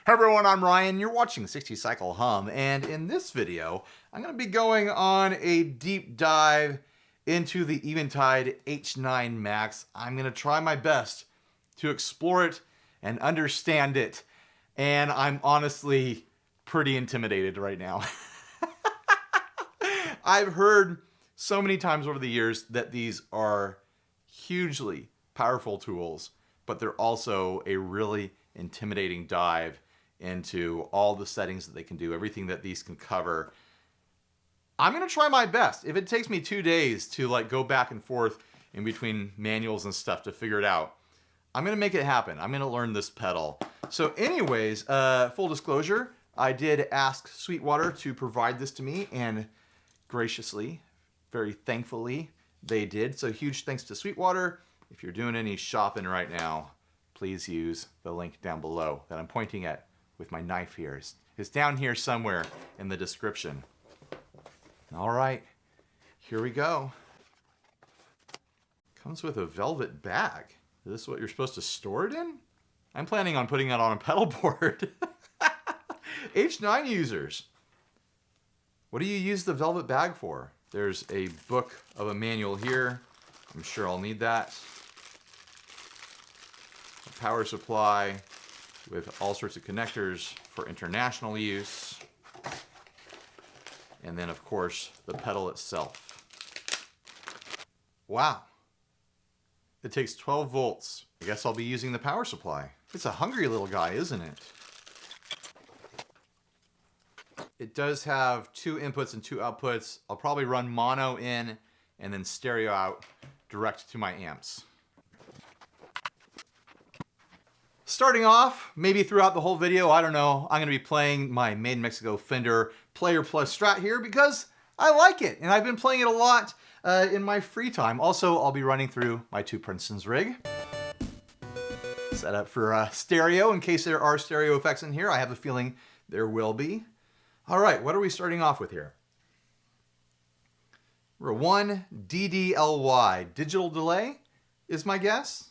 Hey everyone, I'm Ryan. You're watching 60 Cycle Hum, and in this video, I'm going to be going on a deep dive into the Eventide H9 Max. I'm going to try my best to explore it and understand it, and I'm honestly pretty intimidated right now. I've heard so many times over the years that these are hugely powerful tools, but they're also a really intimidating dive into all the settings that they can do, everything that these can cover. I'm gonna try my best. If it takes me 2 days to like go back and forth in between manuals and stuff to figure it out, I'm gonna make it happen. I'm gonna learn this pedal. So anyways, full disclosure, I did ask Sweetwater to provide this to me, and graciously, very thankfully, they did. So huge thanks to Sweetwater. If you're doing any shopping right now, please use the link down below that I'm pointing at with my knife here. It's down here somewhere in the description. All right, here we go. Comes with a velvet bag. Is this what you're supposed to store it in? I'm planning on putting it on a pedal board. H9 users, what do you use the velvet bag for? There's a book of a manual here. I'm sure I'll need that. A power supply with all sorts of connectors for international use. And then, of course, the pedal itself. Wow. It takes 12 volts. I guess I'll be using the power supply. It's a hungry little guy, isn't it? It does have 2 inputs and 2 outputs. I'll probably run mono in and then stereo out direct to my amps. Starting off, maybe throughout the whole video, I don't know, I'm going to be playing my Made in Mexico Fender Player Plus Strat here because I like it, and I've been playing it a lot in my free time. Also, I'll be running through my 2 Princeton's rig. Set up for stereo in case there are stereo effects in here. I have a feeling there will be. All right, what are we starting off with here? We're 1 DDLY, digital delay is my guess.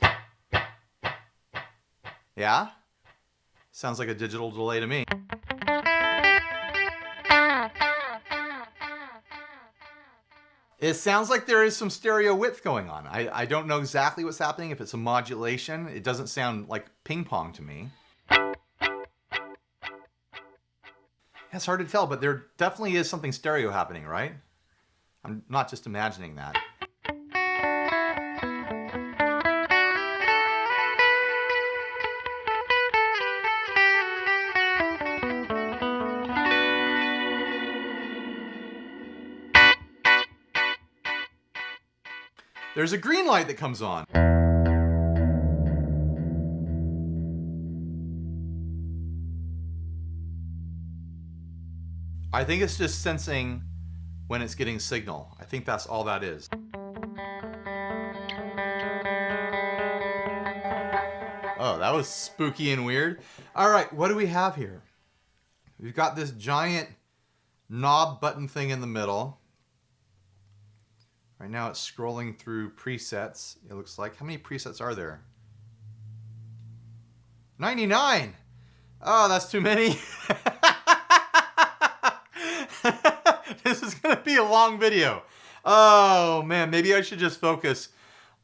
Yeah? Sounds like a digital delay to me. It sounds like there is some stereo width going on. I don't know exactly what's happening, if it's a modulation. It doesn't sound like ping pong to me. It's hard to tell, but there definitely is something stereo happening, right? I'm not just imagining that. There's a green light that comes on. I think it's just sensing when it's getting signal. I think that's all that is. Oh, that was spooky and weird. All right, what do we have here? We've got this giant knob button thing in the middle. Right now it's scrolling through presets, it looks like. How many presets are there? 99! Oh, that's too many. This is going to be a long video. Oh, man, maybe I should just focus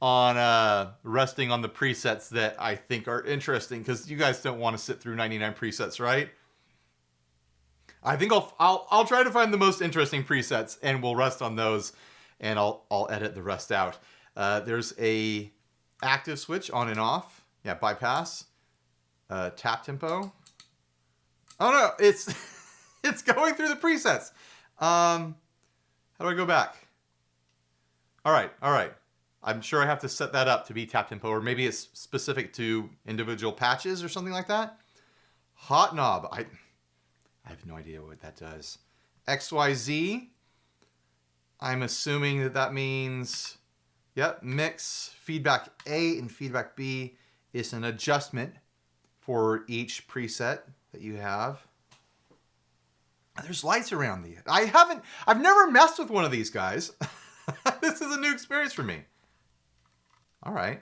on resting on the presets that I think are interesting, because you guys don't want to sit through 99 presets, right? I think I'll try to find the most interesting presets, and we'll rest on those, and I'll edit the rest out. There's a active switch on and off. Yeah, bypass. Tap tempo. Oh no, it's it's going through the presets. How do I go back? All right. I'm sure I have to set that up to be tap tempo, or maybe it's specific to individual patches or something like that. Hot knob. I have no idea what that does. XYZ. I'm assuming that means, yep, mix. Feedback A and feedback B is an adjustment for each preset that you have. There's lights around these. I've never messed with one of these guys. This is a new experience for me. All right.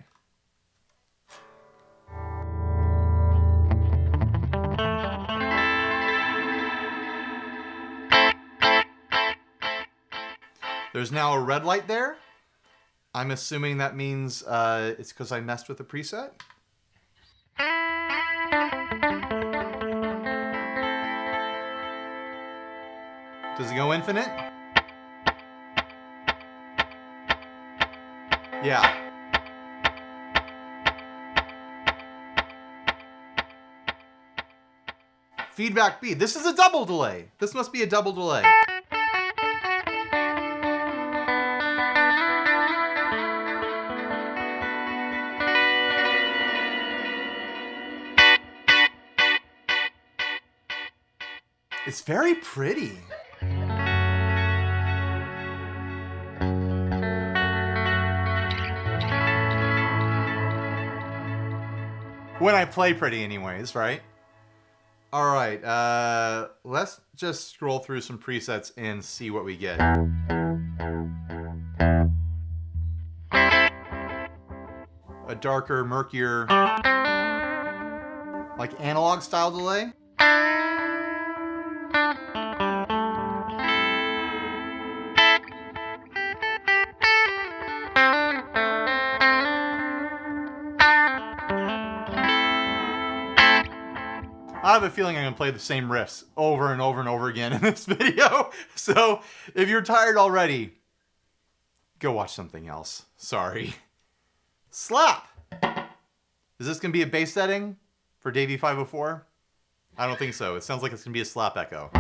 There's now a red light there. I'm assuming that means it's because I messed with the preset. Does it go infinite? Yeah. Feedback B. This is a double delay. This must be a double delay. It's very pretty. When I play pretty anyways, right? All right, let's just scroll through some presets and see what we get. A darker, murkier, like analog style delay. I have a feeling I'm going to play the same riffs over and over and over again in this video. So if you're tired already, go watch something else. Sorry. Slap! Is this going to be a bass setting for Davey 504? I don't think so. It sounds like it's going to be a slap echo.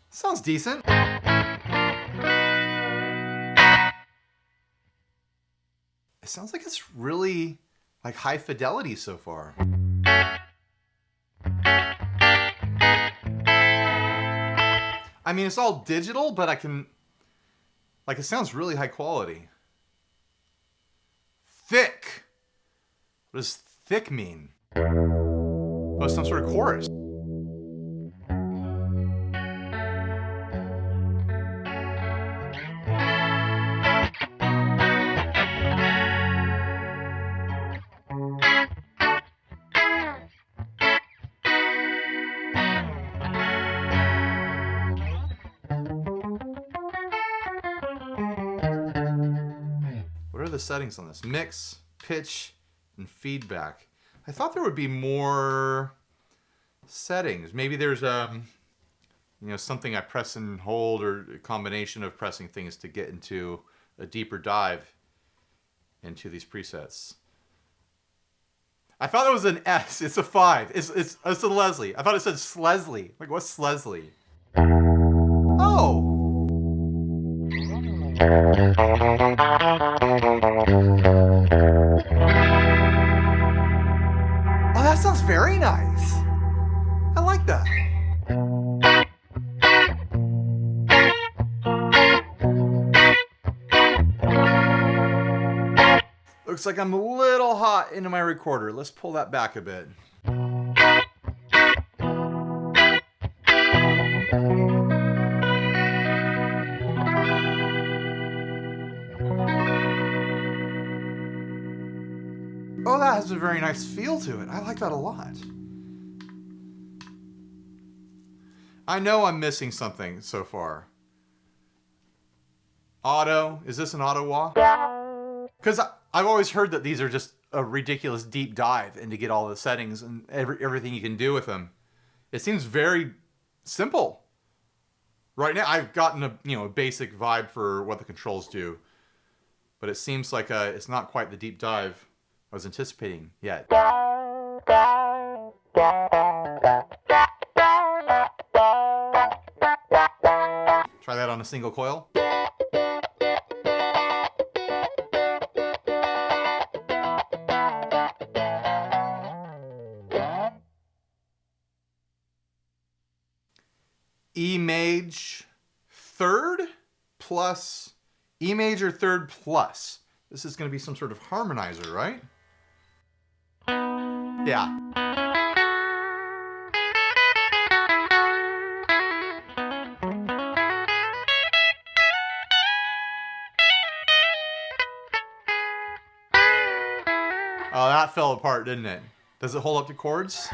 Sounds decent. It sounds like it's really like high fidelity so far. I mean, it's all digital, but I can, like, it sounds really high quality. Thick. What does thick mean? Oh, some sort of chorus. What are the settings on this? Mix, pitch, and feedback. I thought there would be more settings. Maybe there's something I press and hold, or a combination of pressing things to get into a deeper dive into these presets. I thought it was an S. It's a 5. It's a Leslie. I thought it said Slesley. Like, what's Slesley? Oh. Oh, that sounds very nice. I like that. Looks like I'm a little hot into my recorder. Let's pull that back a bit. Oh, that has a very nice feel to it. I like that a lot. I know I'm missing something so far. Auto. Is this an auto wah? Because I've always heard that these are just a ridiculous deep dive into get all the settings and everything you can do with them. It seems very simple. Right now, I've gotten a basic vibe for what the controls do, but it seems like it's not quite the deep dive I was anticipating yet. Try that on a single coil. E major third plus E major third plus. This is going to be some sort of harmonizer, right? Yeah. Oh, that fell apart, didn't it? Does it hold up to chords?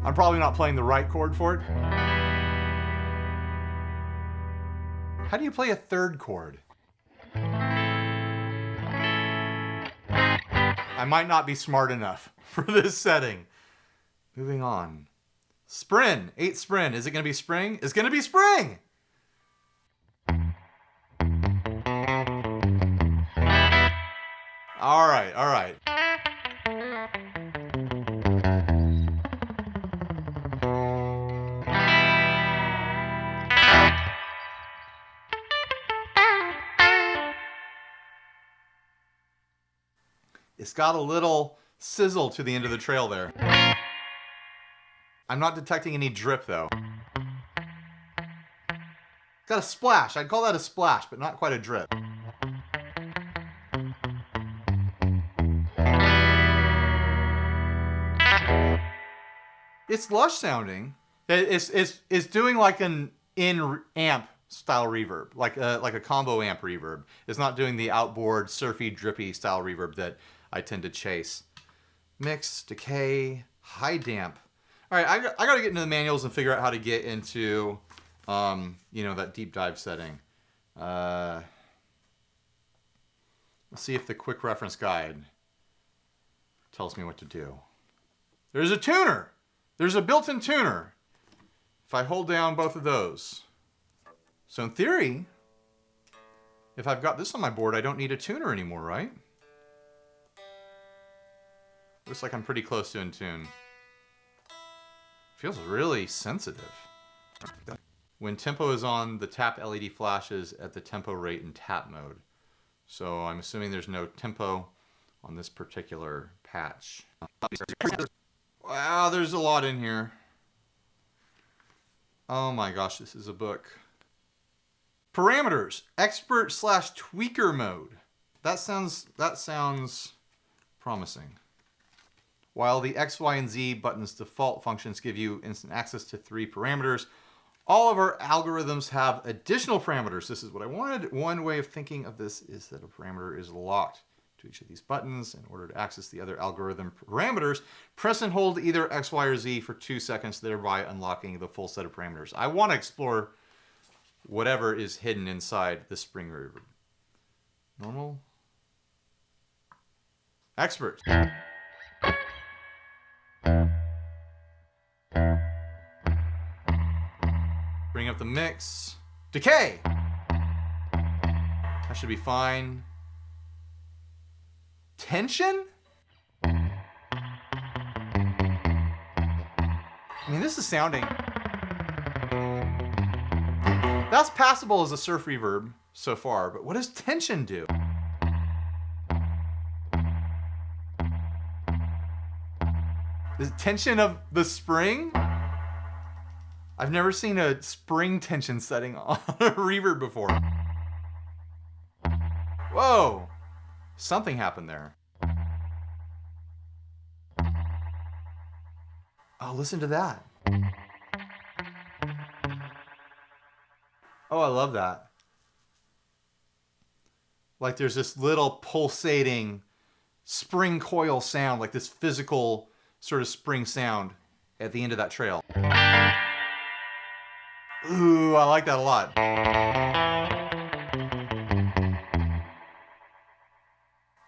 I'm probably not playing the right chord for it. How do you play a third chord? I might not be smart enough for this setting. Moving on. Sprin, 8 sprin. Is it going to be spring? It's going to be spring! All right, all right. It's got a little sizzle to the end of the trail there. I'm not detecting any drip though. It's got a splash. I'd call that a splash, but not quite a drip. It's lush sounding. It's doing like an in-amp style reverb, like a combo amp reverb. It's not doing the outboard, surfy, drippy style reverb that I tend to chase. Mix, decay, high damp. All right, I got to get into the manuals and figure out how to get into, you know, that deep dive setting. Let's see if the quick reference guide tells me what to do. There's a tuner. There's a built-in tuner. If I hold down both of those. So in theory, if I've got this on my board, I don't need a tuner anymore, right? Looks like I'm pretty close to in tune. Feels really sensitive. When tempo is on, the tap LED flashes at the tempo rate in tap mode. So I'm assuming there's no tempo on this particular patch. Wow, there's a lot in here. Oh my gosh, this is a book. Parameters, expert / tweaker mode. That sounds promising. While the X, Y, and Z buttons default functions give you instant access to 3 parameters, all of our algorithms have additional parameters. This is what I wanted. One way of thinking of this is that a parameter is locked to each of these buttons. In order to access the other algorithm parameters, press and hold either X, Y, or Z for 2 seconds, thereby unlocking the full set of parameters. I want to explore whatever is hidden inside the spring reverb. Normal. Expert. Bring up the mix. Decay. That should be fine. Tension? I mean, this is sounding... That's passable as a surf reverb so far, but what does tension do? Is it tension of the spring? I've never seen a spring tension setting on a reverb before. Whoa! Something happened there. Oh, listen to that. Oh, I love that. Like there's this little pulsating spring coil sound, like this physical sort of spring sound at the end of that trail. Ooh, I like that a lot.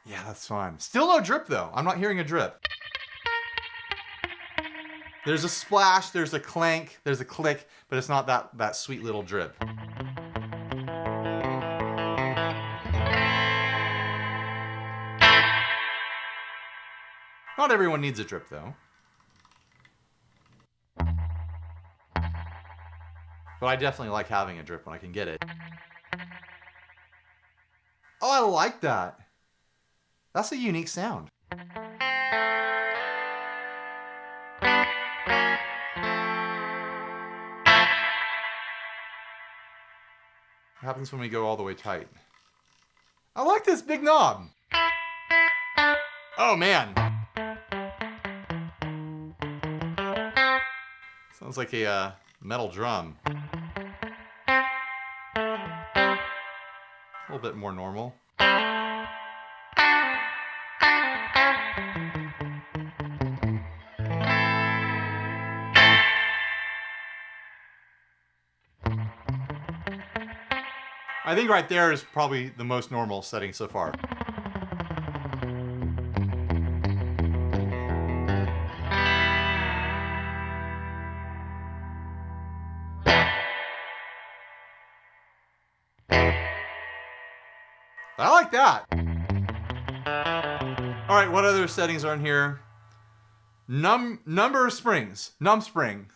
Yeah, that's fun. Still no drip though. I'm not hearing a drip. There's a splash, there's a clank, there's a click, but it's not that sweet little drip. Not everyone needs a drip though. But I definitely like having a drip when I can get it. Oh, I like that. That's a unique sound. What happens when we go all the way tight? I like this big knob. Oh man. Sounds like a metal drum. A little bit more normal. I think right there is probably the most normal setting so far. I like that. All right, what other settings are in here? Number of springs. Num spring.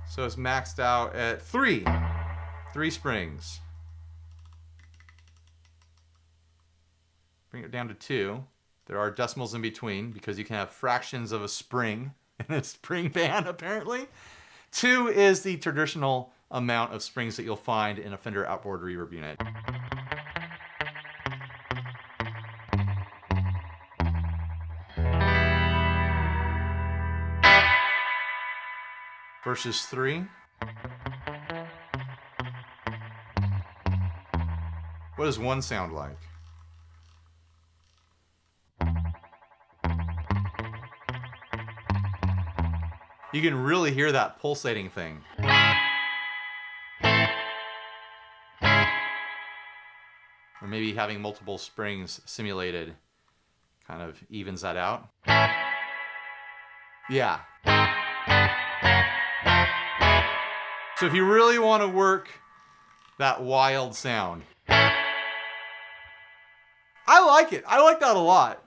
So it's maxed out at 3. 3 springs. Bring it down to 2. There are decimals in between because you can have fractions of a spring in a spring band, apparently. 2 is the traditional amount of springs that you'll find in a Fender outboard reverb unit. Versus 3. What does 1 sound like? You can really hear that pulsating thing. Or maybe having multiple springs simulated kind of evens that out. Yeah. So if you really want to work that wild sound, I like it. I like that a lot.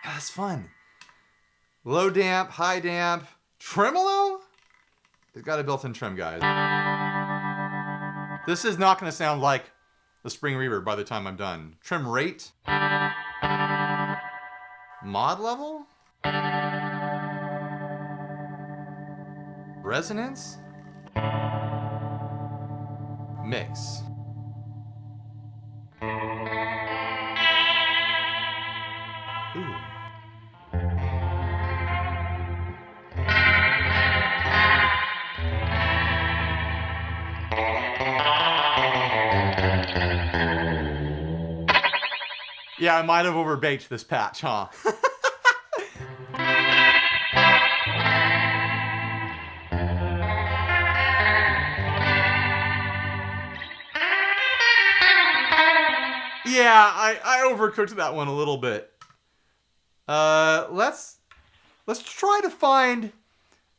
That's fun. Low damp, high damp, tremolo? It's got a built-in trim, guys. This is not going to sound like the spring reverb by the time I'm done. Trim rate. Mod level. Resonance. Mix. Ooh. Yeah, I might have overbaked this patch, huh? Yeah, I overcooked that one a little bit. Let's try to find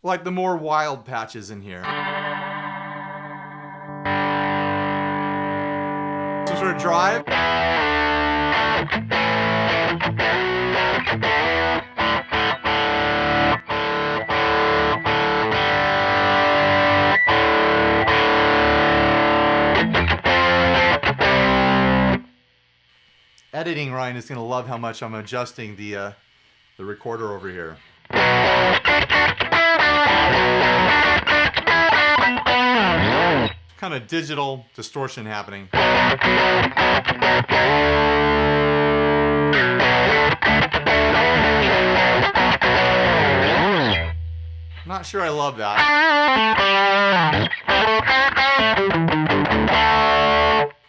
like the more wild patches in here. Some sort of drive. Editing, Ryan is going to love how much I'm adjusting the recorder over here. Kind of digital distortion happening. Not sure I love that.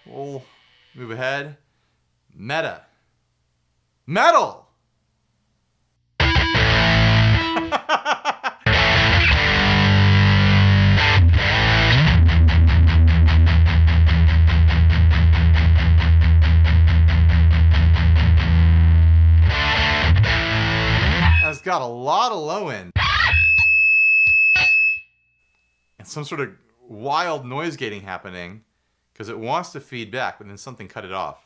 We'll move ahead. Meta. Metal! It's got a lot of low end. And some sort of wild noise gating happening because it wants to feed back, but then something cut it off.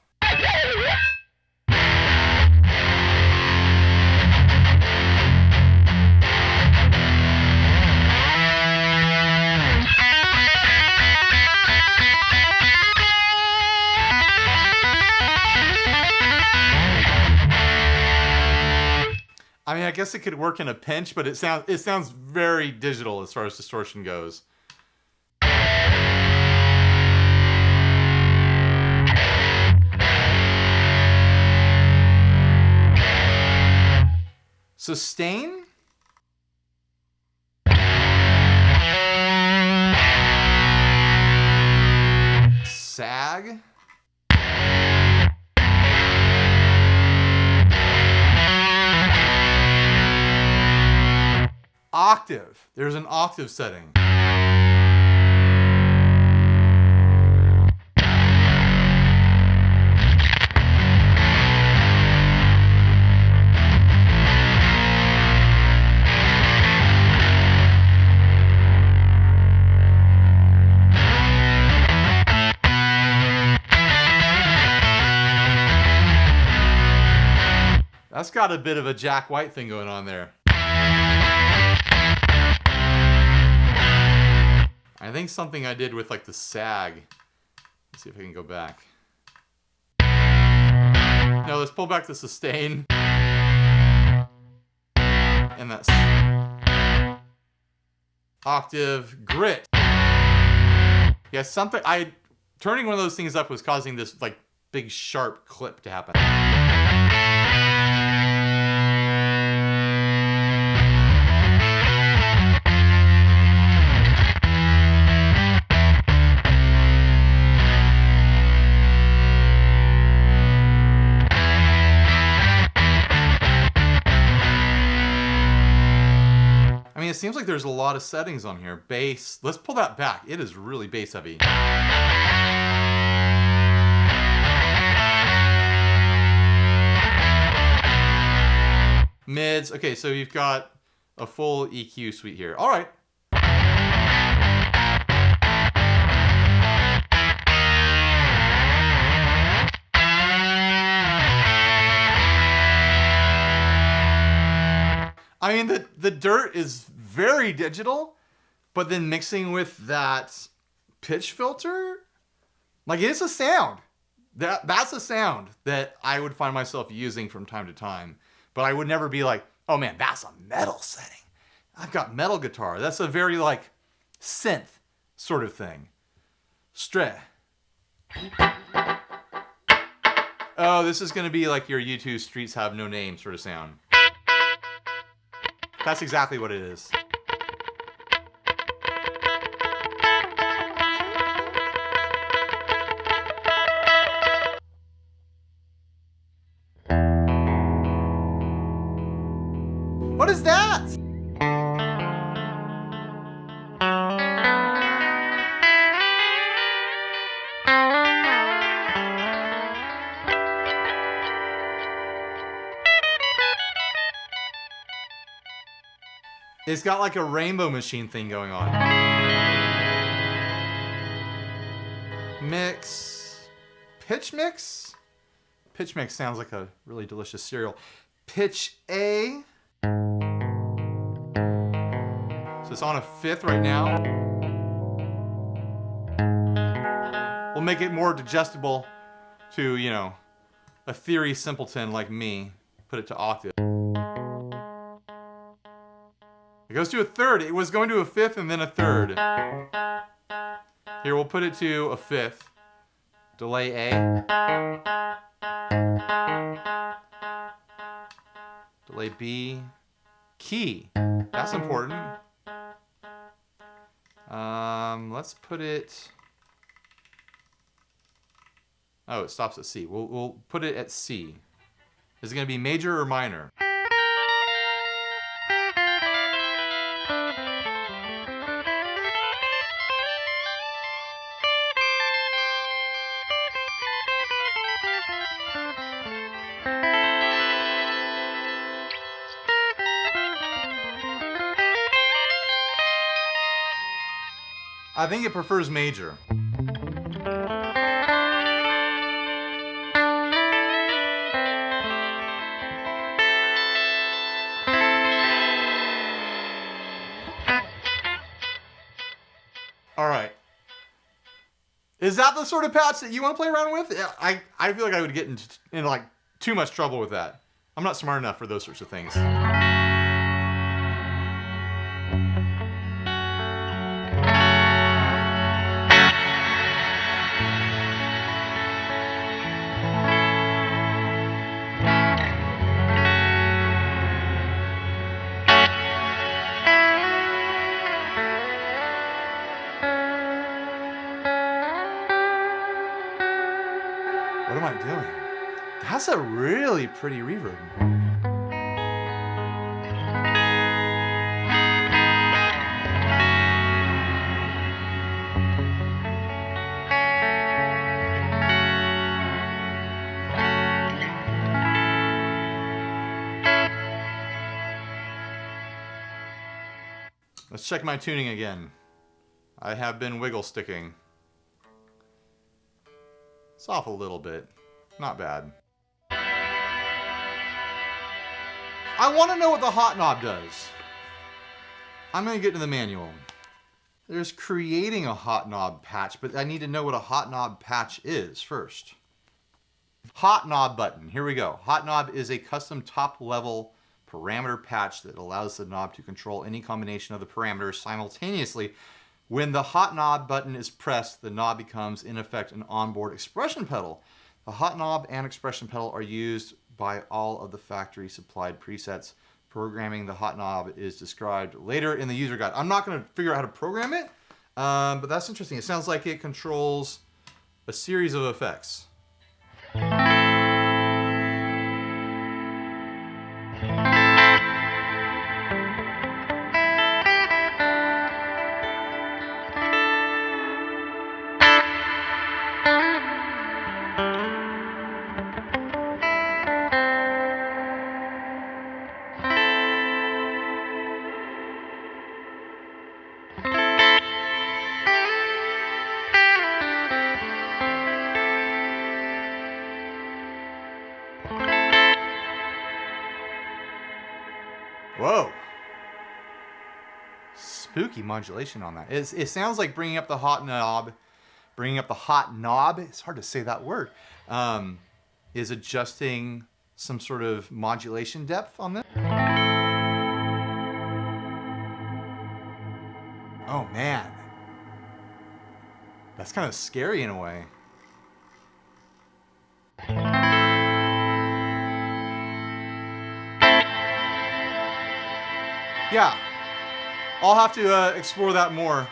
I mean, I guess it could work in a pinch, but it sounds very digital as far as distortion goes. Sustain? Sag? Octave. There's an octave setting. That's got a bit of a Jack White thing going on there. I think something I did with like the sag. Let's see if I can go back. No, let's pull back the sustain. And that's octave grit. Yeah, something turning one of those things up was causing this like big sharp clip to happen. I mean, it seems like there's a lot of settings on here. Bass. Let's pull that back. It is really bass heavy. Mids. Okay, so you've got a full EQ suite here. All right. I mean, the dirt is very digital, but then mixing with that pitch filter, like it's a sound. That's a sound that I would find myself using from time to time. But I would never be like, oh man, that's a metal setting. I've got metal guitar. That's a very like synth sort of thing. Strat. Oh, this is gonna be like your U2 Streets Have No Name sort of sound. That's exactly what it is. What is that? It's got like a rainbow machine thing going on. Mix. Pitch mix? Pitch mix sounds like a really delicious cereal. Pitch A. So it's on a 5th right now. We'll make it more digestible to, you know, a theory simpleton like me. Put it to octave. It goes to a 3rd. It was going to a 5th and then a 3rd. Here, we'll put it to a 5th. Delay A. Delay B. Key. That's important. Let's put it... Oh, it stops at C. We'll put it at C. Is it going to be major or minor? I think it prefers major. All right. Is that the sort of patch that you want to play around with? I feel like I would get into like too much trouble with that. I'm not smart enough for those sorts of things. What am I doing? That's a really pretty reverb. Let's check my tuning again. I have been wiggle sticking. It's off a little bit. Not bad. I want to know what the hot knob does. I'm going to get to the manual. There's creating a hot knob patch, but I need to know what a hot knob patch is first. Hot knob button. Here we go. Hot knob is a custom top-level parameter patch that allows the knob to control any combination of the parameters simultaneously. When the hot knob button is pressed, the knob becomes, in effect, an onboard expression pedal. The hot knob and expression pedal are used by all of the factory-supplied presets. Programming the hot knob is described later in the user guide. I'm not going to figure out how to program it, but that's interesting. It sounds like it controls a series of effects. Whoa. Spooky modulation on that. It sounds like bringing up the hot knob, it's hard to say that word, is adjusting some sort of modulation depth on this. Oh man. That's kind of scary in a way. Yeah, I'll have to explore that more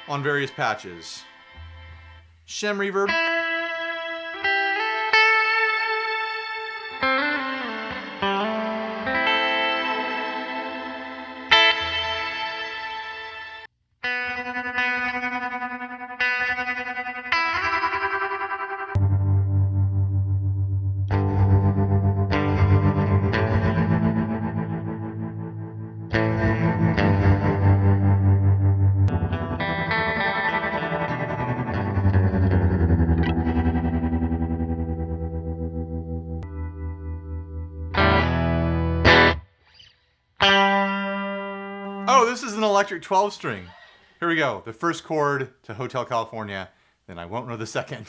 on various patches. Shem reverb. Oh, this is an electric 12 string. Here we go. The first chord to Hotel California, then I won't know the second.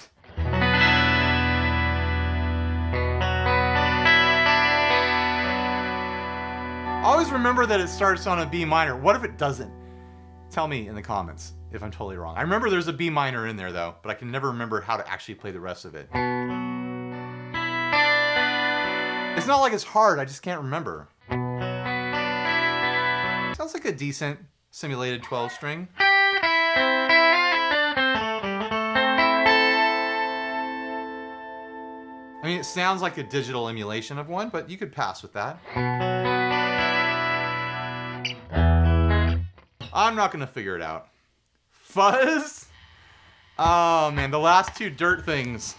Always remember that it starts on a B minor. What if it doesn't? Tell me in the comments if I'm totally wrong. I remember there's a B minor in there though, but I can never remember how to actually play the rest of it. It's not like it's hard, I just can't remember. Sounds like a decent simulated 12 string. I mean, it sounds like a digital emulation of one, but you could pass with that. I'm not gonna figure it out. Fuzz? Oh man, the last two dirt things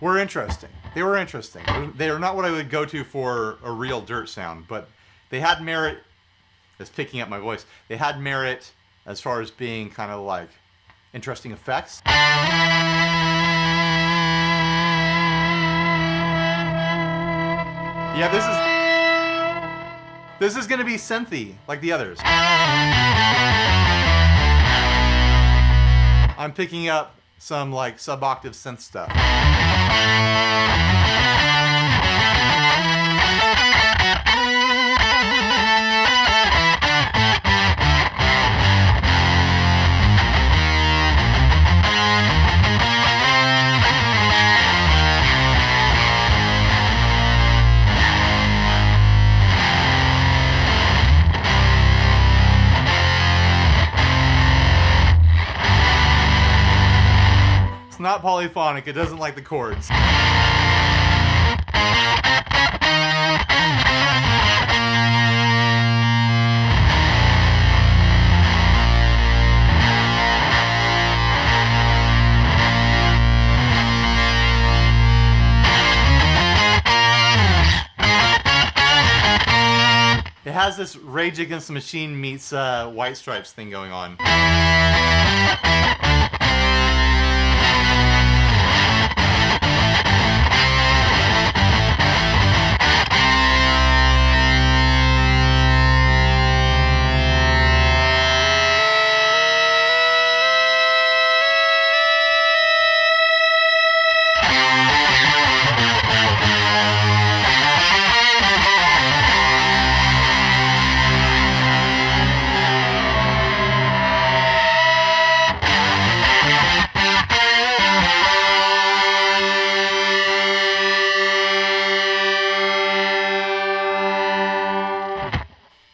were interesting. They were interesting. They are not what I would go to for a real dirt sound, but they had merit. It's picking up my voice. They had merit as far as being kind of like interesting effects. Yeah, this is gonna be synthy like the others. I'm picking up some like sub-octave synth stuff. It's not polyphonic, it doesn't like the chords. It has this Rage Against the Machine meets White Stripes thing going on.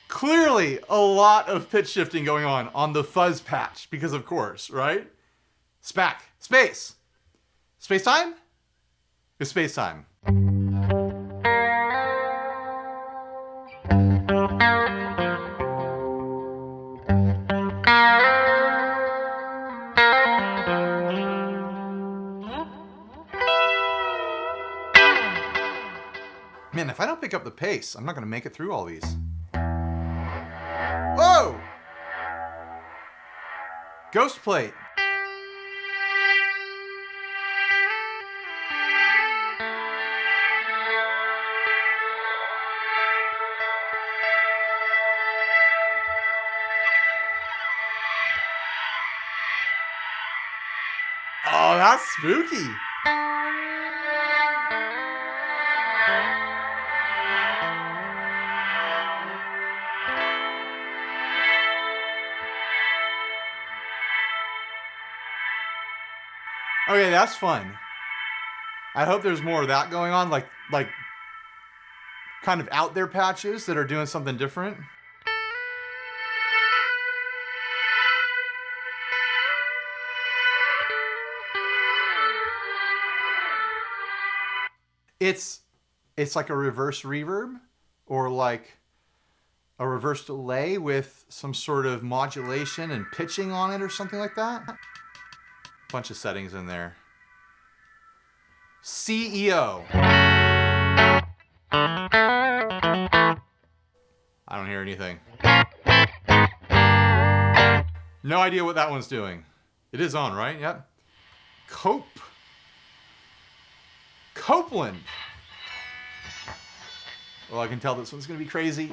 Clearly a lot of pitch shifting going on the fuzz patch, because of course, right? Spac. Space. Space time? It's space time. Man, if I don't pick up the pace, I'm not gonna make it through all these. Whoa! Ghost plate. Oh, that's spooky. Okay, that's fun. I hope there's more of that going on, like kind of out there patches that are doing something different. It's like a reverse reverb or like a reverse delay with some sort of modulation and pitching on it or something like that. Bunch of settings in there. CEO. I don't hear anything. No idea what that one's doing. It is on, right? Yep. Copeland. Well, I can tell this one's gonna be crazy.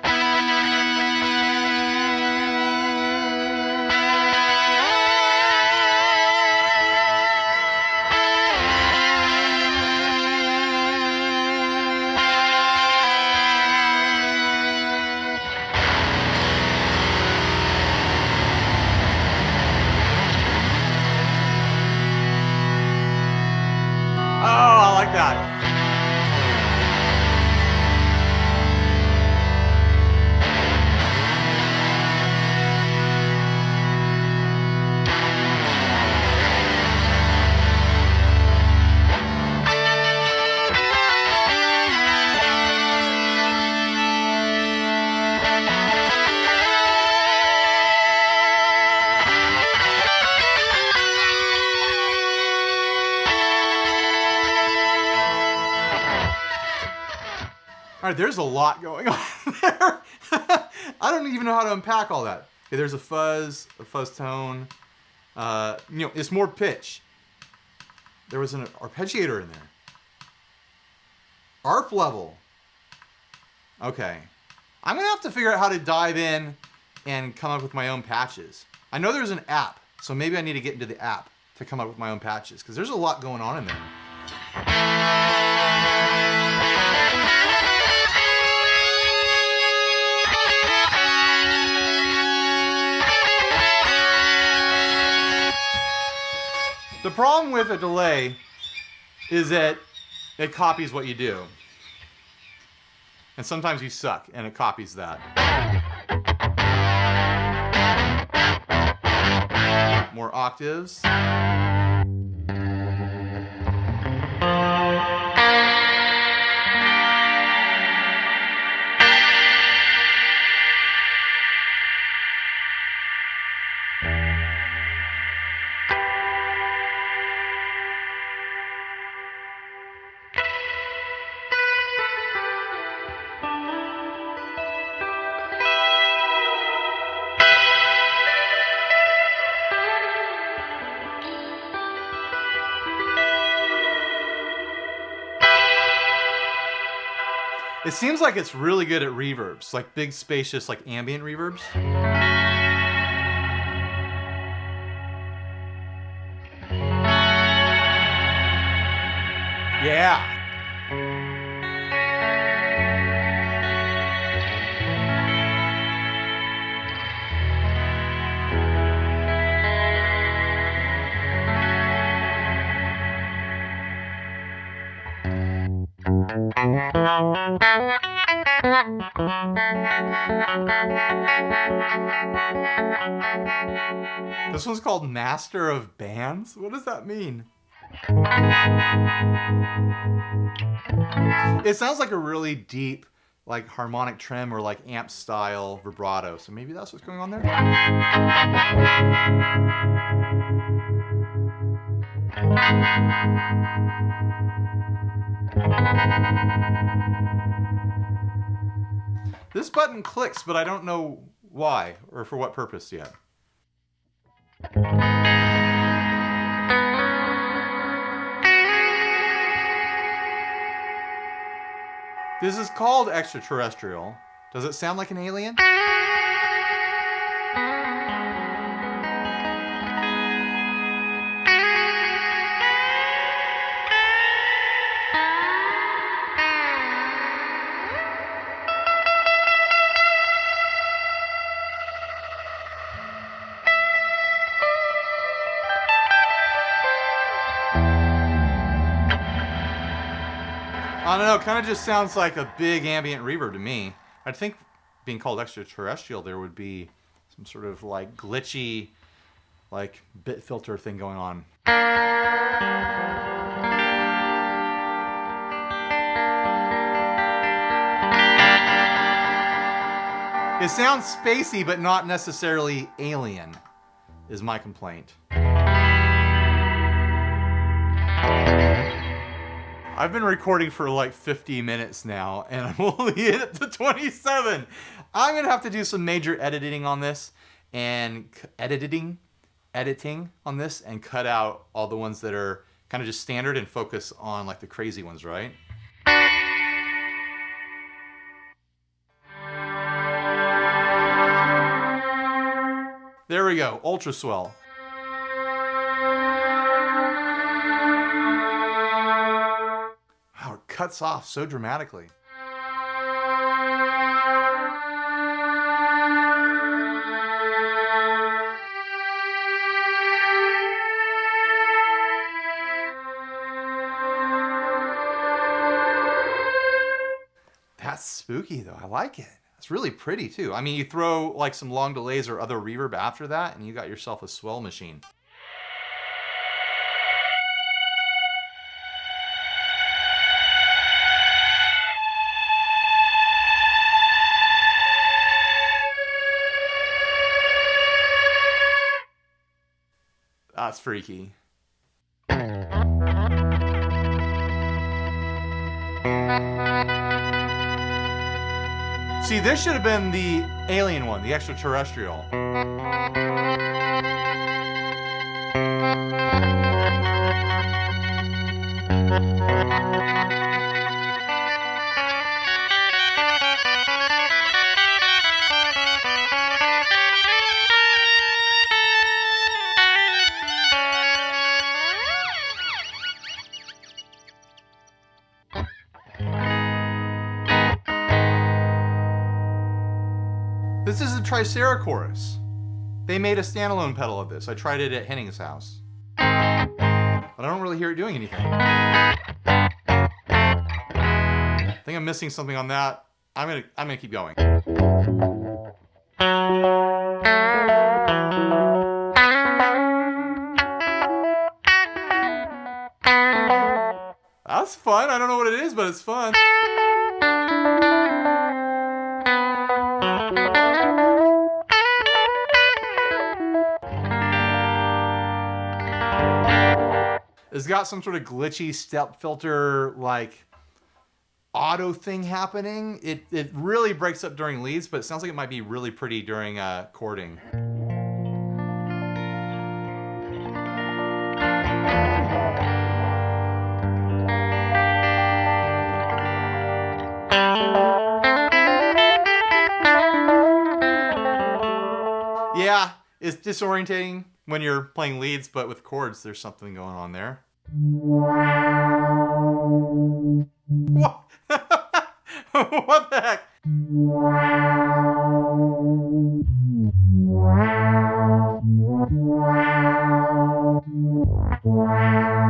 That. All right, there's a lot going on there. I don't even know how to unpack all that. Okay, there's a fuzz tone. It's more pitch. There was an arpeggiator in there. Arp level. Okay. I'm gonna have to figure out how to dive in and come up with my own patches. I know there's an app, so maybe I need to get into the app to come up with my own patches, because there's a lot going on in there. The problem with a delay is that it copies what you do. And sometimes you suck, and it copies that. More octaves. It seems like it's really good at reverbs, like big, spacious, like ambient reverbs. Yeah. This one's called Master of Bands? What does that mean? It sounds like a really deep, like harmonic trem or like amp style vibrato. So maybe that's what's going on there? This button clicks, but I don't know why or for what purpose yet. This is called extraterrestrial. Does it sound like an alien? I don't know, it kind of just sounds like a big ambient reverb to me. I'd think being called extraterrestrial, there would be some sort of like glitchy, like bit filter thing going on. It sounds spacey, but not necessarily alien, is my complaint. I've been recording for like 50 minutes now, and I'm only at the 27. I'm gonna have to do some major editing on this, and editing on this, and cut out all the ones that are kind of just standard and focus on like the crazy ones, right? There we go, ultra swell. Wow, it cuts off so dramatically. That's spooky though, I like it. It's really pretty too. I mean, you throw like some long delays or other reverb after that, and you got yourself a swell machine. That's freaky. See, this should have been the alien one, the extraterrestrial. This is a Triceracourus. They made a standalone pedal of this. I tried it at Henning's house. But I don't really hear it doing anything. I think I'm missing something on that. I'm gonna keep going. That's fun. I don't know what it is, but it's fun. It's got some sort of glitchy step filter, like auto thing happening. It really breaks up during leads, but it sounds like it might be really pretty during chording. It's disorientating when you're playing leads, but with chords, there's something going on there. What? What the heck?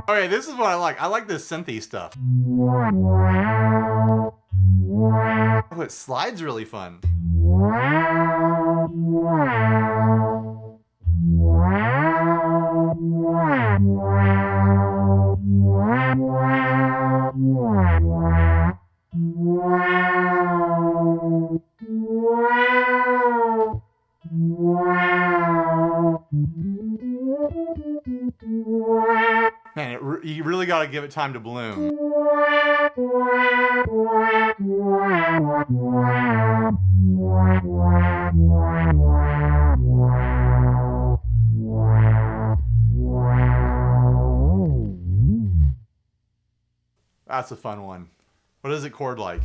Okay, this is what I like. I like this synthy stuff. Oh, it slides really fun. Man, you really got to give it time to bloom. That's a fun one. What is it chord like?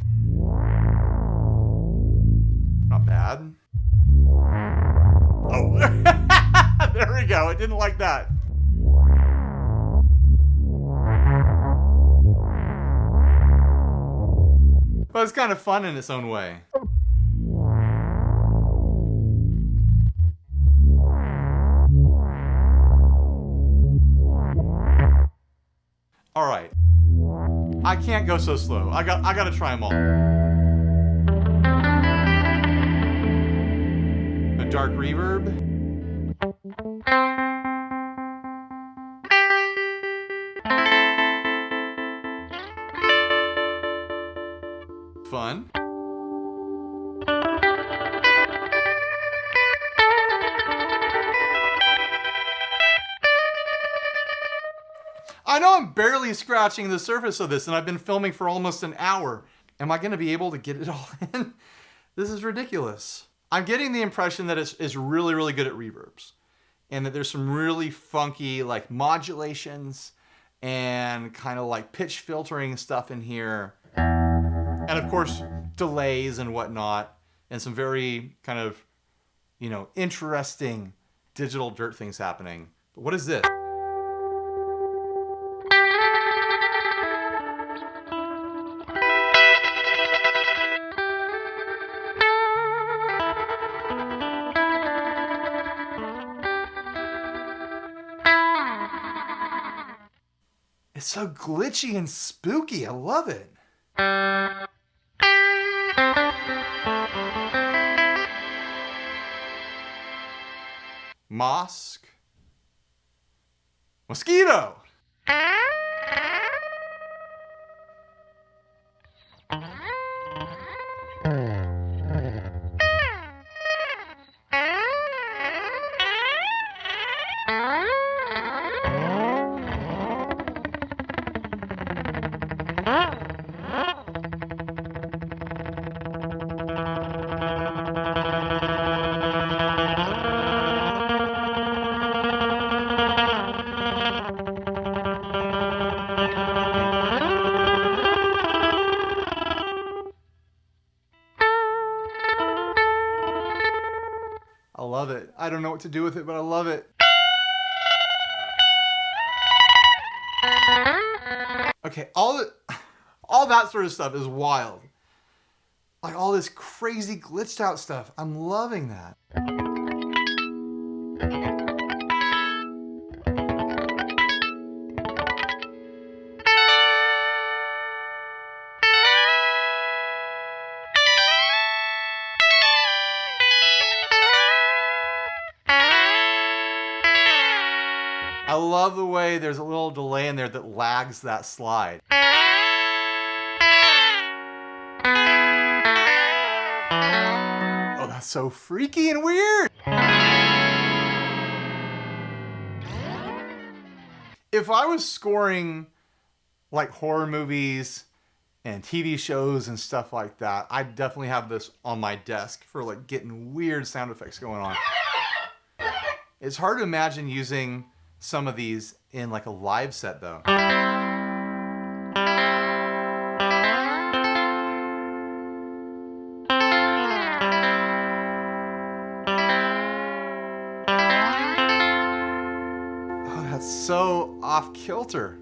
Not bad. Oh, there we go. It didn't like that. But it's kind of fun in its own way. All right. I can't go so slow. I gotta try them all. A dark reverb. Fun. I know I'm barely scratching the surface of this, and I've been filming for almost an hour. Am I going to be able to get it all in? This is ridiculous. I'm getting the impression that it's really, really good at reverbs, and that there's some really funky like modulations and kind of like pitch filtering stuff in here. And of course, delays and whatnot, and some very kind of, you know, interesting digital dirt things happening. But what is this? It's so glitchy and spooky. I love it. Mosque. Mosquito. I love it. I don't know what to do with it, but I love it. Okay, all that sort of stuff is wild. Like all this crazy glitched out stuff. I'm loving that. I love the way there's a little delay in there that lags that slide. Oh, that's so freaky and weird. If I was scoring like horror movies and TV shows and stuff like that, I'd definitely have this on my desk for like getting weird sound effects going on. It's hard to imagine using some of these in like a live set though. so off kilter.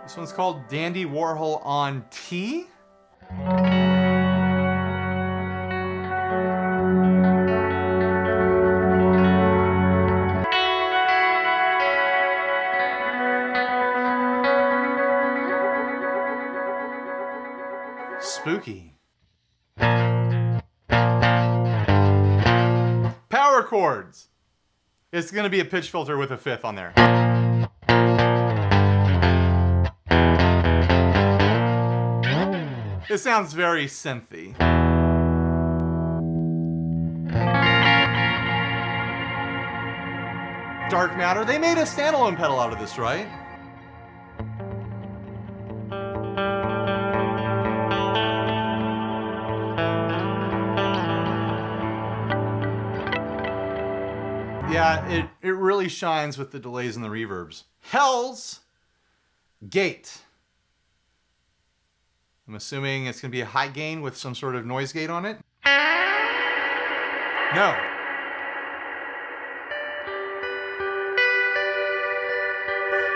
This one's called Dandy Warhol on T. Spooky. Power chords. It's going to be a pitch filter with a fifth on there. It sounds very synthy. Dark Matter. They made a standalone pedal out of this, right? Yeah, it really shines with the delays and the reverbs. Hell's Gate. I'm assuming it's going to be a high gain with some sort of noise gate on it. No.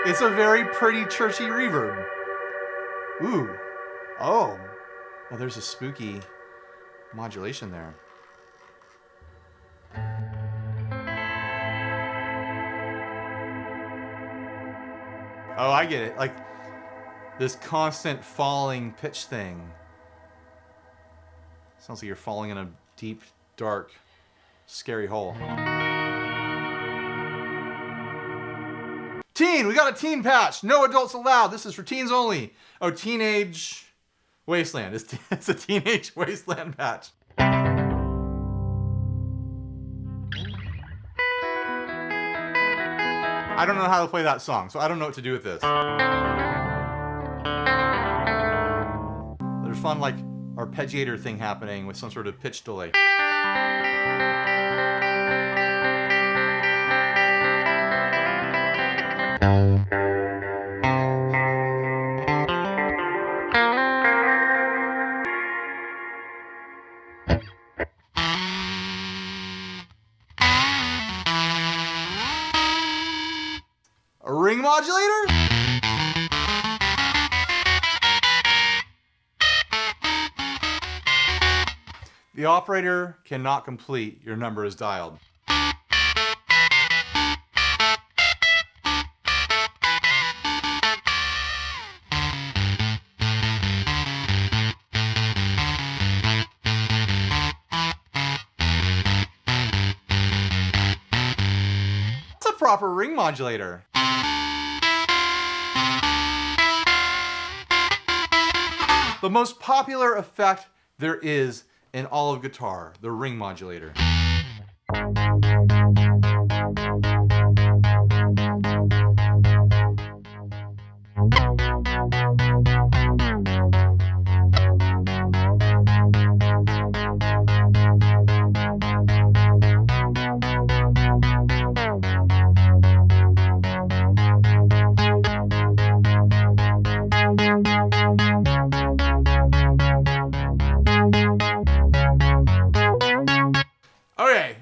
It's a very pretty churchy reverb. Ooh. Oh. Oh, there's a spooky modulation there. Oh, I get it. Like this constant falling pitch thing. Sounds like you're falling in a deep, dark, scary hole. Teen! We got a teen patch! No adults allowed! This is for teens only! Oh, Teenage Wasteland. It's a Teenage Wasteland patch. I don't know how to play that song, so I don't know what to do with this. There's fun, like, arpeggiator thing happening with some sort of pitch delay. A ring modulator? The operator cannot complete. Your number is dialed. It's a proper ring modulator. The most popular effect there is in all of guitar, the ring modulator.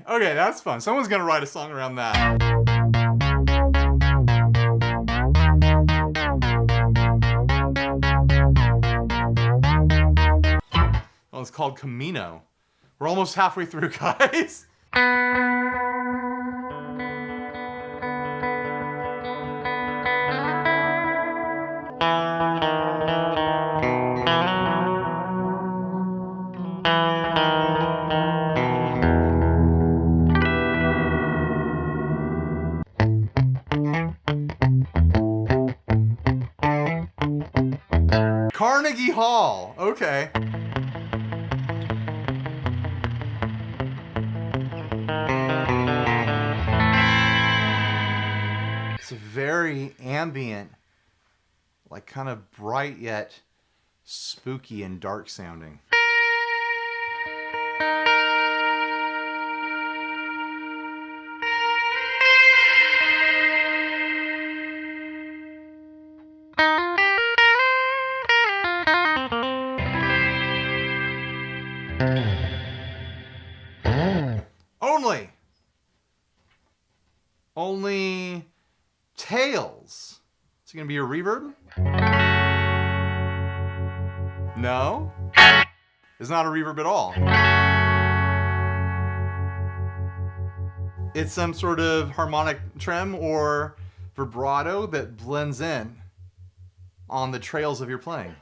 Okay, that's fun. Someone's gonna write a song around that. Well, it's called Camino. We're almost halfway through, guys. Carnegie Hall. Okay. It's very ambient, like kind of bright yet spooky and dark sounding. Only tails. Is it going to be a reverb? No. It's not a reverb at all. It's some sort of harmonic trem or vibrato that blends in on the trails of your playing.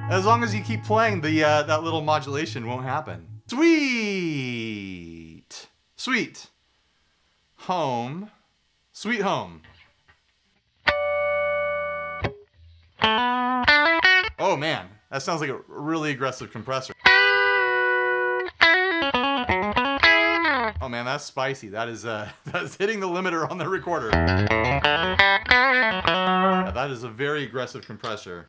As long as you keep playing, that little modulation won't happen. Sweet. Sweet. Home. Sweet home. Oh man, that sounds like a really aggressive compressor. Oh man, that's spicy. That's hitting the limiter on the recorder. Yeah, that is a very aggressive compressor.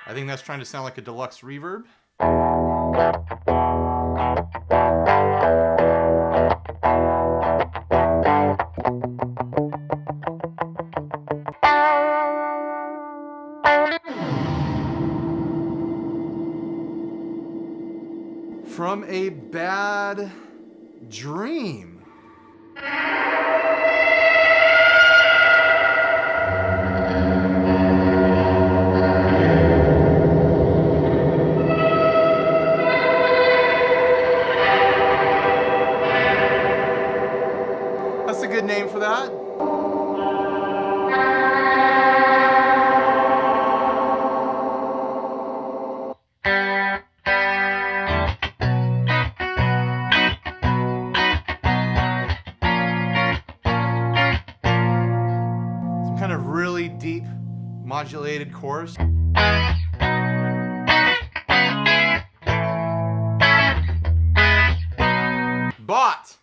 I think that's trying to sound like a deluxe reverb. From a bad dream. That's a good name for that. Some kind of really deep modulated chorus. Bought.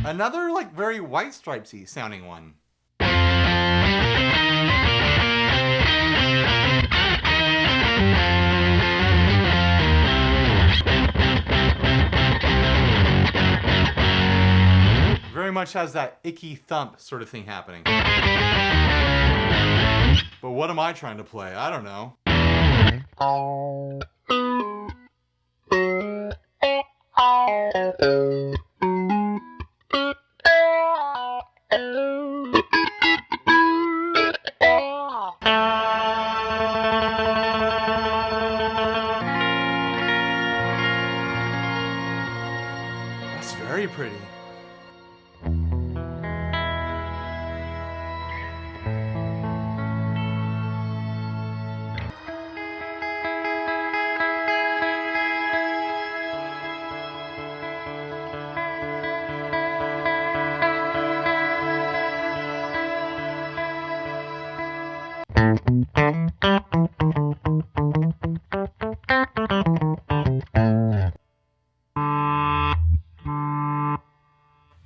Another like very White Stripesy sounding one. Very much has that icky thump sort of thing happening. But what am I trying to play? I don't know. That's very pretty.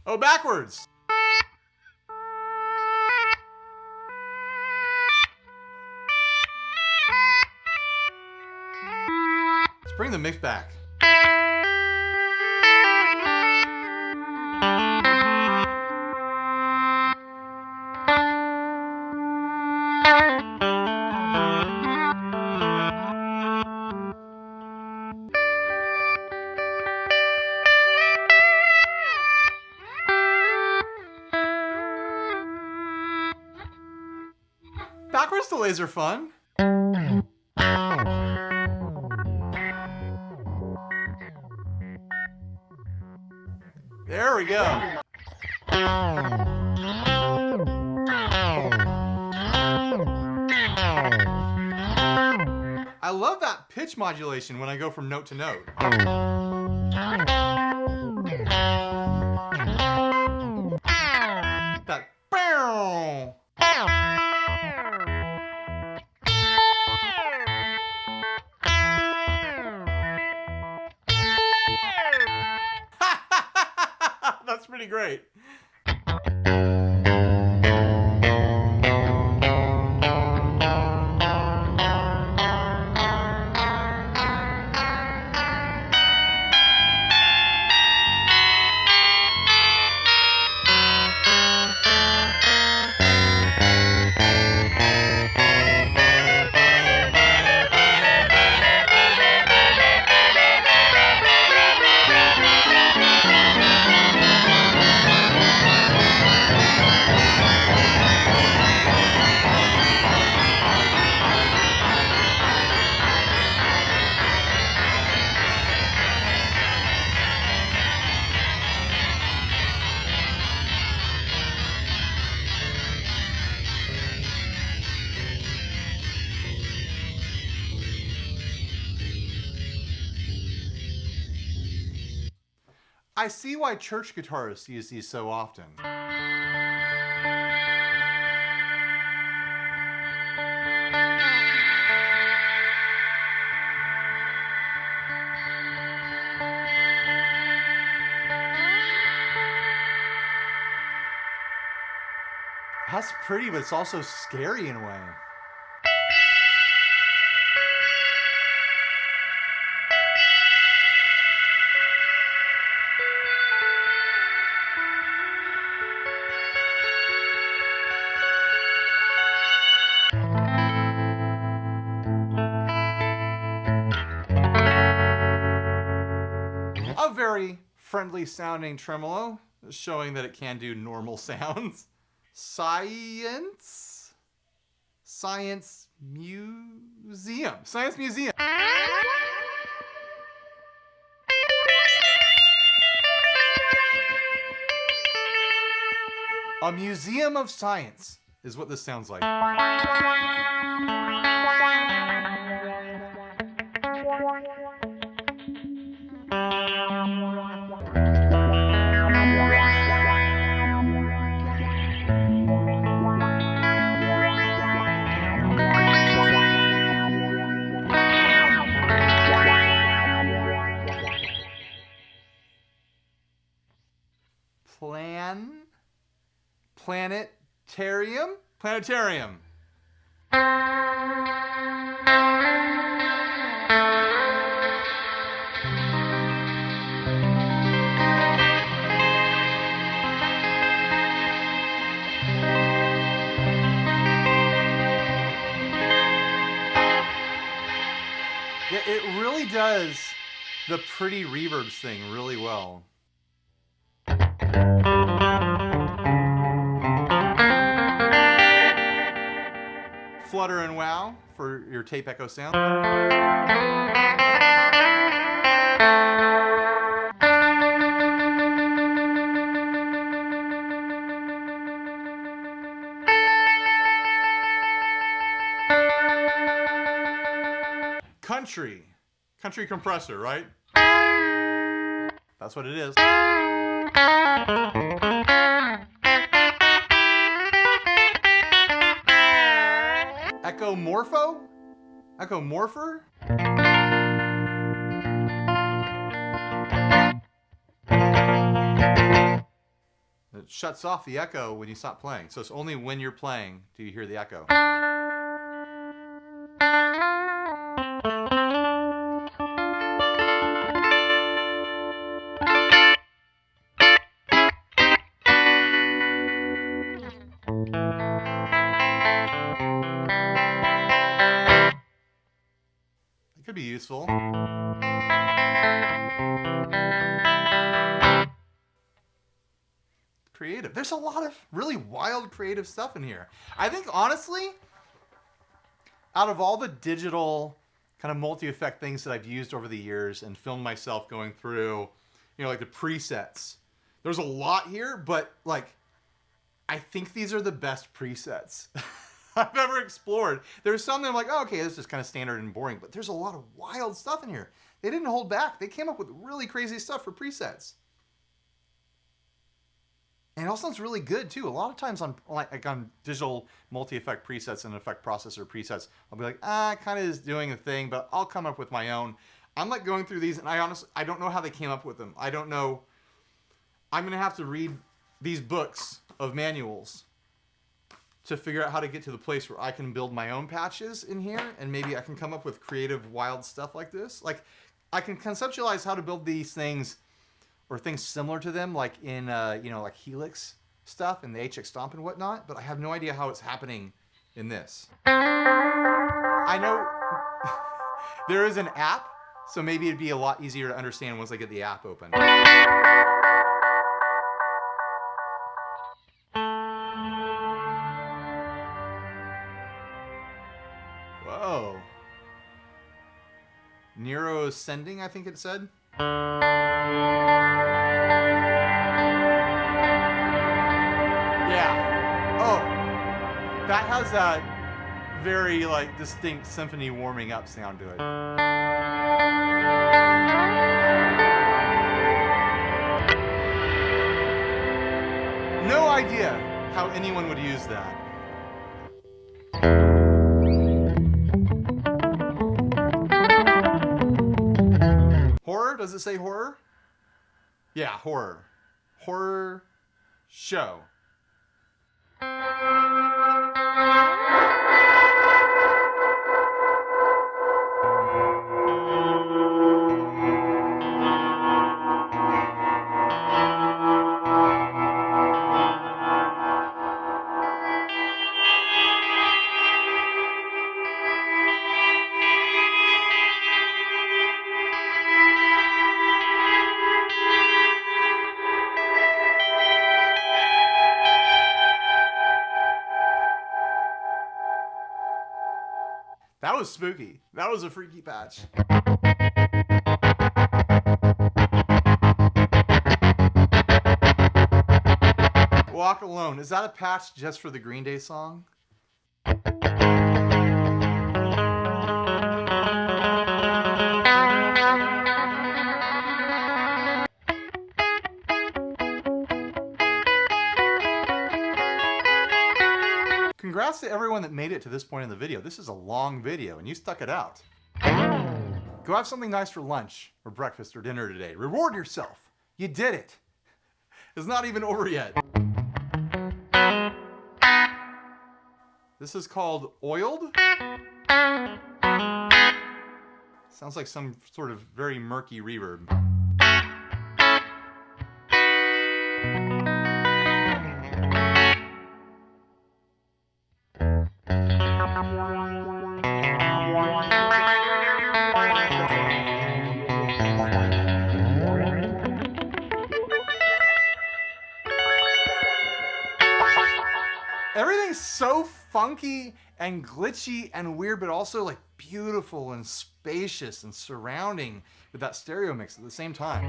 Oh, backwards. Let's bring the mix back. Backwards delays are fun. There we go. I love that pitch modulation when I go from note to note. That bow. That's pretty great. I see why church guitarists use these so often. That's pretty, but it's also scary in a way. A very friendly sounding tremolo, showing that it can do normal sounds. Science Museum. Science Museum. A museum of science is what this sounds like. Planetarium. Yeah, it really does the pretty reverbs thing really well. Flutter and wow for your tape echo sound. Country compressor, right? That's what it is. Echomorpher? It shuts off the echo when you stop playing. So it's only when you're playing do you hear the echo. Could be useful. Creative. There's a lot of really wild creative stuff in here. I think honestly, out of all the digital kind of multi-effect things that I've used over the years and filmed myself going through, you know, like the presets, there's a lot here, but like, I think these are the best presets I've ever explored. There's some that I'm like, oh, okay, this is kind of standard and boring, but there's a lot of wild stuff in here. They didn't hold back. They came up with really crazy stuff for presets. And it all sounds really good too. A lot of times on digital multi-effect presets and effect processor presets, I'll be like, it kind of is doing a thing, but I'll come up with my own. I'm like going through these and I don't know how they came up with them. I don't know. I'm going to have to read these books of manuals to figure out how to get to the place where I can build my own patches in here, and maybe I can come up with creative, wild stuff like this. Like, I can conceptualize how to build these things, or things similar to them, like in, like Helix stuff and the HX Stomp and whatnot, but I have no idea how it's happening in this. I know there is an app, so maybe it'd be a lot easier to understand once I get the app open. Whoa. Nero Ascending, I think it said. Yeah. Oh. That has that very, like, distinct symphony warming up sound to it. idea how anyone would use that. Horror? Does it say horror? Yeah, horror. Horror show. That was spooky. That was a freaky patch. Walk Alone. Is that a patch just for the Green Day song? Congrats to everyone that made it to this point in the video. This is a long video and you stuck it out. Go have something nice for lunch or breakfast or dinner today. Reward yourself. You did it. It's not even over yet. This is called Oiled. Sounds like some sort of very murky reverb. Everything's so funky and glitchy and weird, but also like beautiful and spacious and surrounding with that stereo mix at the same time.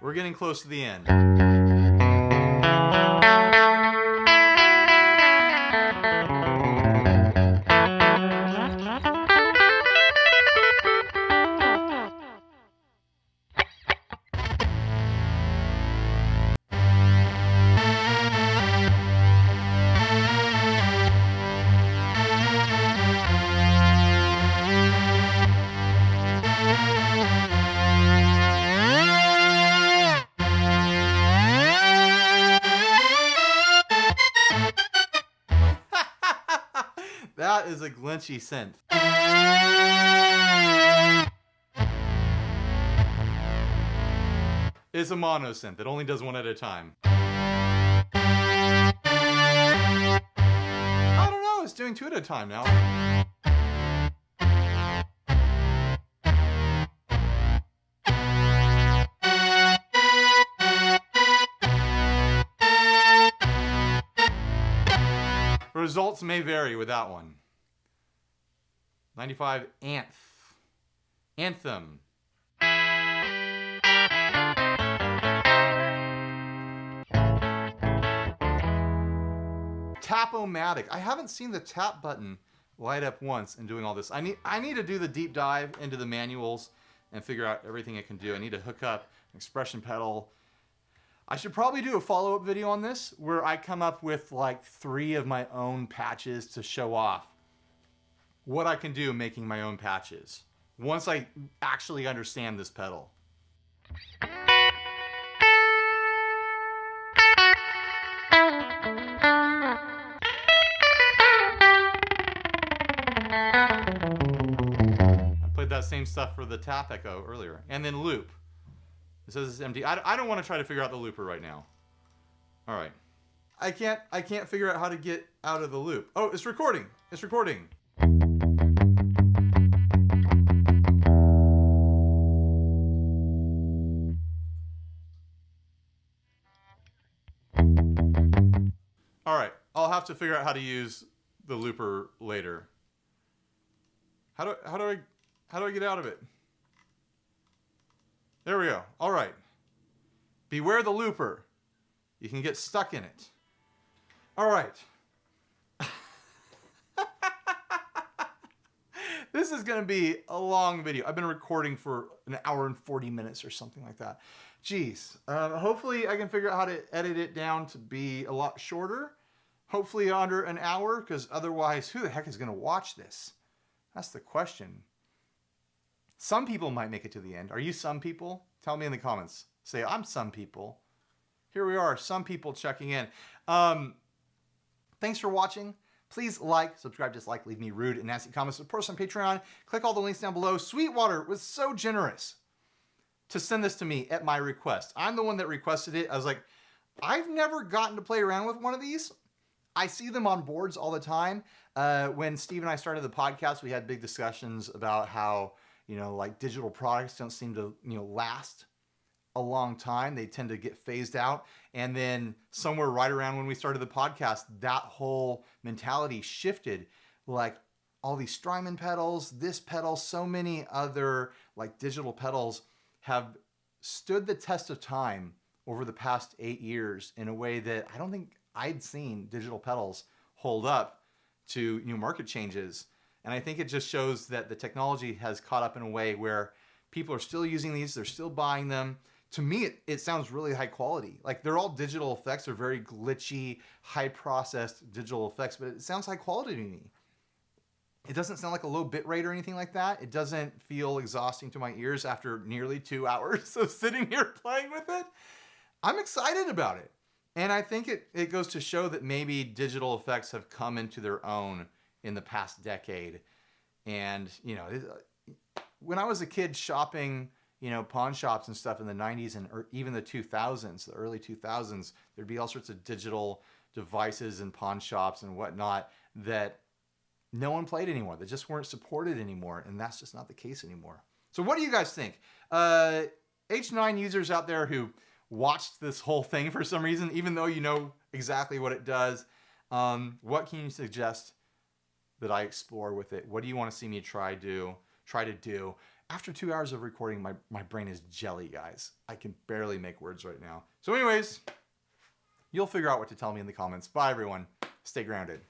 We're getting close to the end. That is a glitchy synth. It's a mono synth. It only does one at a time. I don't know. It's doing two at a time now. Results may vary with that one. 95 Anthem. Tap-o-matic. I haven't seen the tap button light up once in doing all this. I need to do the deep dive into the manuals and figure out everything it can do. I need to hook up an expression pedal. I should probably do a follow-up video on this where I come up with like 3 of my own patches to show off what I can do making my own patches once I actually understand this pedal. I played that same stuff for the tap echo earlier. And then loop. It says it's empty. I don't want to try to figure out the looper right now. All right. I can't figure out how to get out of the loop. Oh, it's recording. It's recording. All right. I'll have to figure out how to use the looper later. How do I get out of it? There we go. All right. Beware the looper. You can get stuck in it. All right. This is going to be a long video. I've been recording for an hour and 40 minutes or something like that. Jeez. Hopefully I can figure out how to edit it down to be a lot shorter. Hopefully under an hour, because otherwise, who the heck is going to watch this? That's the question. Some people might make it to the end. Are you some people? Tell me in the comments. Say, I'm some people. Here we are, some people checking in. Thanks for watching. Please like, subscribe, dislike, leave me rude and nasty comments. Support us on Patreon. Click all the links down below. Sweetwater was so generous to send this to me at my request. I'm the one that requested it. I was like, I've never gotten to play around with one of these. I see them on boards all the time. When Steve and I started the podcast, we had big discussions about how, like digital products don't seem to, last a long time. They tend to get phased out. And then somewhere right around when we started the podcast, that whole mentality shifted. Like all these Strymon pedals, this pedal, so many other like digital pedals have stood the test of time over the past 8 years in a way that I don't think I'd seen digital pedals hold up to new market changes. And I think it just shows that the technology has caught up in a way where people are still using these, they're still buying them. To me, it sounds really high quality. Like they're all digital effects. They're very glitchy, high processed digital effects, but it sounds high quality to me. It doesn't sound like a low bit rate or anything like that. It doesn't feel exhausting to my ears after nearly 2 hours of sitting here playing with it. I'm excited about it. And I think it goes to show that maybe digital effects have come into their own in the past decade. And, when I was a kid shopping, pawn shops and stuff in the 90s or even the 2000s, the early 2000s, there'd be all sorts of digital devices and pawn shops and whatnot that no one played anymore. They just weren't supported anymore. And that's just not the case anymore. So what do you guys think? H9 users out there who watched this whole thing for some reason, even though you know exactly what it does, what can you suggest that I explore with it? What do you want to see me try to do? After 2 hours of recording, my brain is jelly, guys. I can barely make words right now. So anyways, you'll figure out what to tell me in the comments. Bye, everyone. Stay grounded.